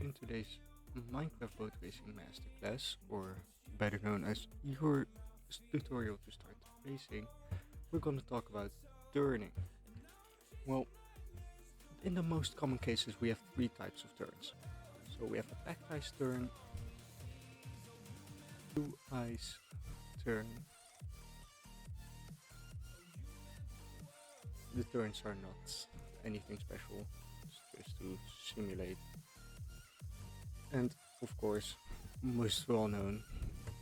In today's Minecraft boat racing masterclass, or better known as your tutorial to start racing, we're going to talk about turning. Well, in the most common cases we have three types of turns. So we have a packed ice turn, blue ice turn. The turns are not anything special, it's just to simulate. And of course, most well known,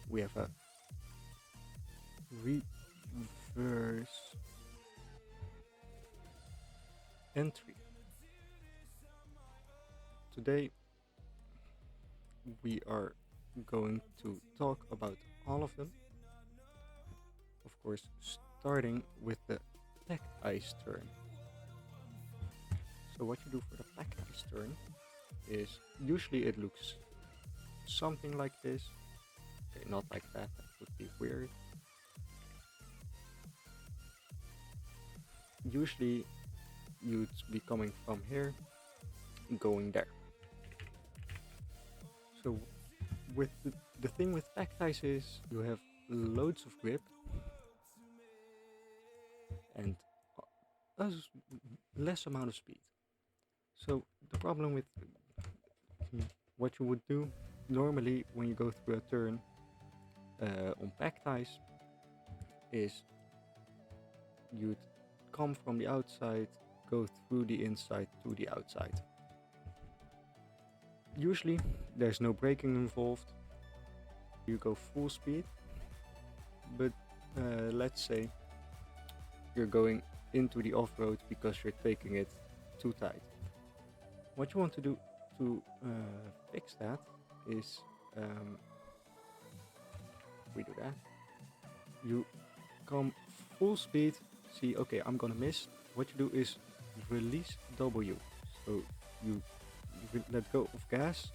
we have a reverse entry. Today we are going to talk about all of them. Of course, starting with the packed ice turn. So what you do for the packed ice turn is usually it looks something like this. Okay, not like that would be weird. Usually you'd be coming from here, going there. So with the thing with packed ice is you have loads of grip and a less amount of speed. So the problem with what you would do normally when you go through a turn on packed ice is you'd come from the outside, go through the inside to the outside. Usually there's no braking involved. You go full speed, but let's say you're going into the off-road because you're taking it too tight. What you want to do to fix that is we do that. You come full speed, see, okay, I'm gonna miss. What you do is release W. So you let go of gas,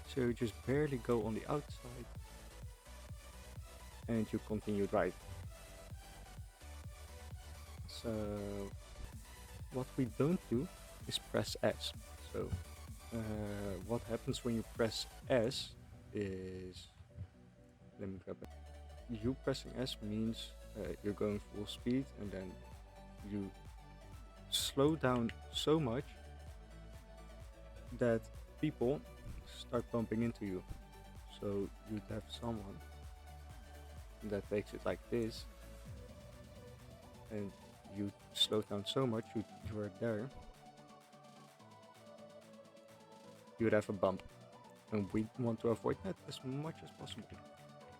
so you just barely go on the outside and you continue driving. So what we don't do is press S. So what happens when you press S is, let me grab it. You pressing S means you're going full speed and then you slow down so much that people start bumping into you. So you'd have someone that takes it like this and you slow down so much you are there, you would have a bump, and we want to avoid that as much as possible.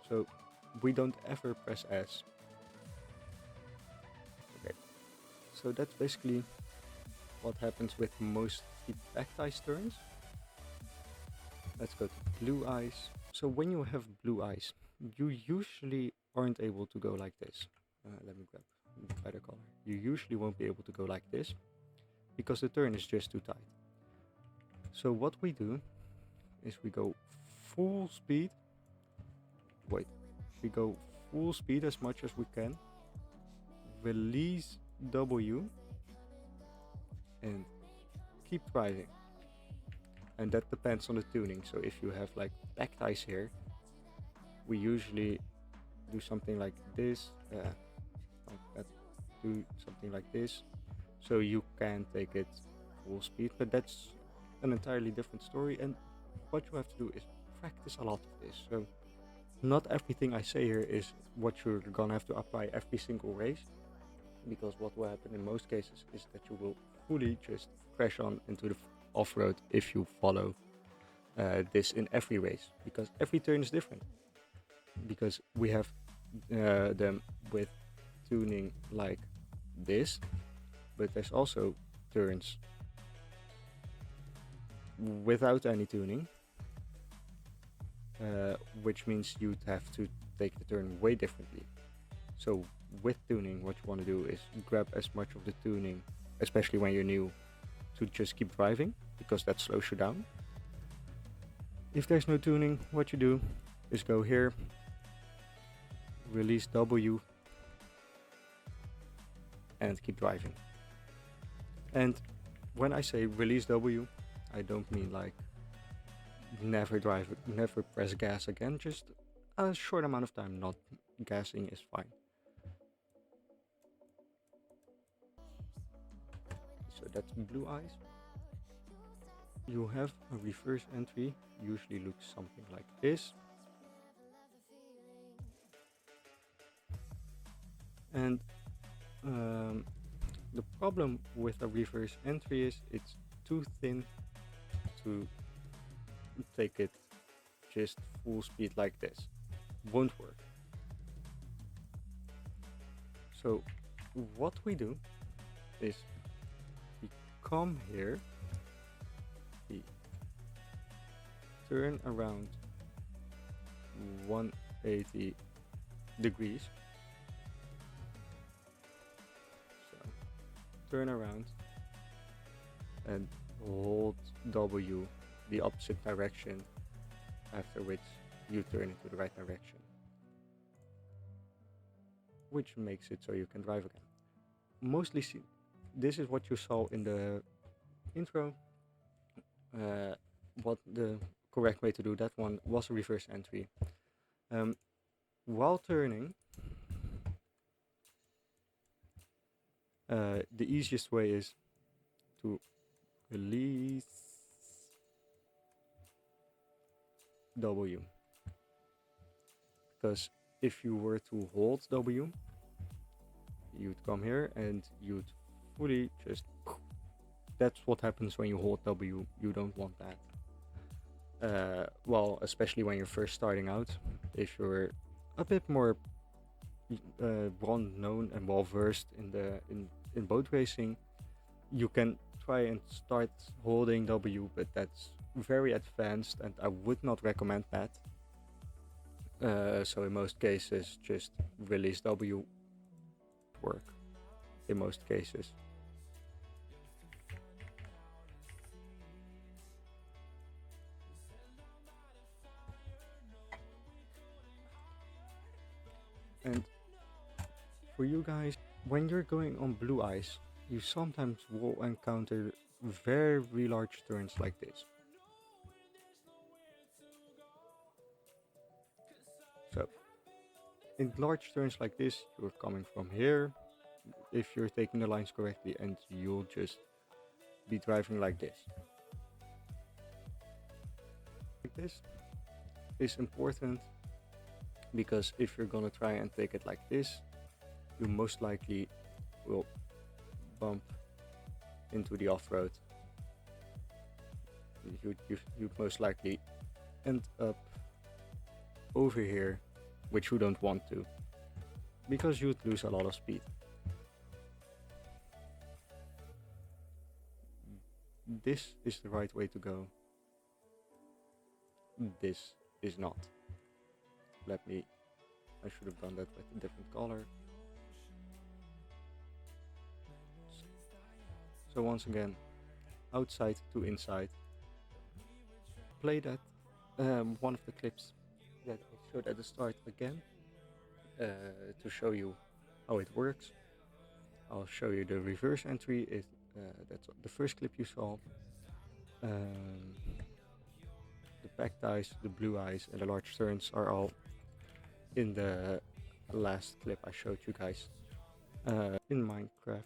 So we don't ever press S. Okay, so that's basically what happens with most packed ice turns. Let's go to blue ice. So when you have blue ice, you usually aren't able to go like this. Let me grab a better color. You usually won't be able to go like this because the turn is just too tight. So what we do is we go full speed. We go full speed as much as we can. Release W and keep driving. And that depends on the tuning. So if you have like packed ice here, we usually do something like this. Do something like this. So you can take it full speed, but that's an entirely different story. And what you have to do is practice a lot of this. So not everything I say here is what you're gonna have to apply every single race, because what will happen in most cases is that you will fully just crash on into the off-road if you follow this in every race, because every turn is different. Because we have them with tuning like this, but there's also turns without any tuning, which means you'd have to take the turn way differently. So with tuning, what you want to do is grab as much of the tuning, especially when you're new, to just keep driving, because that slows you down. If there's no tuning, what you do is go here, release W, and keep driving. And when I say release W, I don't mean like never press gas again. Just a short amount of time not gassing is fine. So that's blue eyes. You have a reverse entry, usually looks something like this. And the problem with a reverse entry is it's too thin to take it just full speed like this. Won't work. So what we do is we come here, we turn around 180 degrees. So turn around and hold W the opposite direction, after which you turn into the right direction, which makes it so you can drive again. Mostly this is what you saw in the intro. What the correct way to do that one was a reverse entry. While turning, the easiest way is to release W, because if you were to hold W, you'd come here and you'd fully just, that's what happens when you hold W. You don't want that. Well, especially when you're first starting out. If you're a bit more well known and well versed in boat racing, you can try and start holding W, but that's very advanced and I would not recommend that. So in most cases, just release W, work in most cases. And for you guys, when you're going on blue ice, you sometimes will encounter very large turns like this. So in large turns like this, you're coming from here, if you're taking the lines correctly, and you'll just be driving like this. Like this is important, because if you're gonna try and take it like this, you most likely will bump into the off-road. You'd most likely end up over here, which you don't want to, because you'd lose a lot of speed. This is the right way to go. This is not. I should have done that with a different color. So once again, outside to inside. Play that, one of the clips that I showed at the start again, to show you how it works. I'll show you the reverse entry. That's the first clip you saw. The packed eyes, the blue eyes, and the large turns are all in the last clip I showed you guys. In Minecraft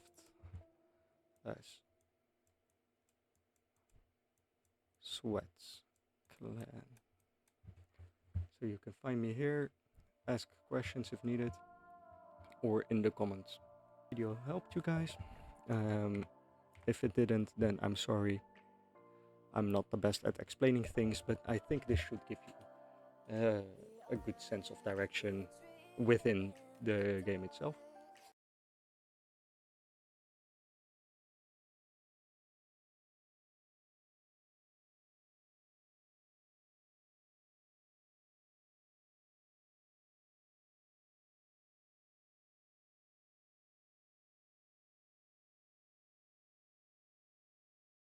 as Sweats Clan. So you can find me here, ask questions if needed, or in the comments. Video helped you guys. If it didn't, then I'm sorry. I'm not the best at explaining things, but I think this should give you a good sense of direction within the game itself.